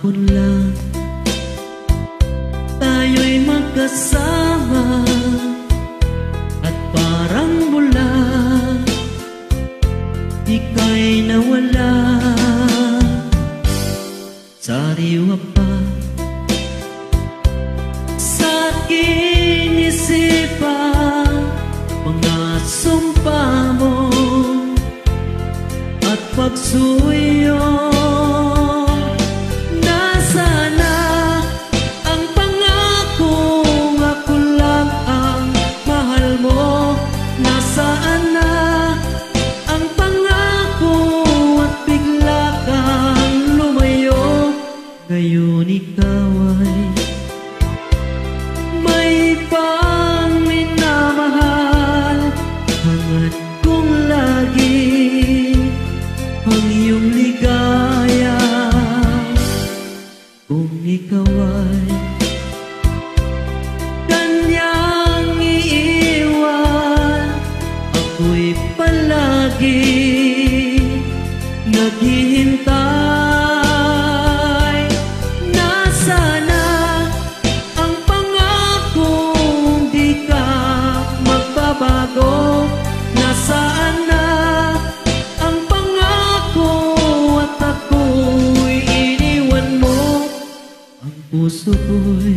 Kahapon lang tayo'y magkasama, at parang mula ika'y nawala. Sariwa pa sa aking isipan mga sumpa mo at pagsuyo. Nasaan na ang pangakong ako lang ang mahal mo? Nasaan na ang pangako at bigla kang lumayo? Ngayon ikaw ay may ibang minamahal. Hangad kong lagi ang iyong ligaya. Kung ikaw ay kanyang iiwan, ako'y palagi naghihintay. Nasaan na ang pangakong di ka magbabago? Nasaan na ang pangako at ako'y iniwan mo? Ang puso ko'y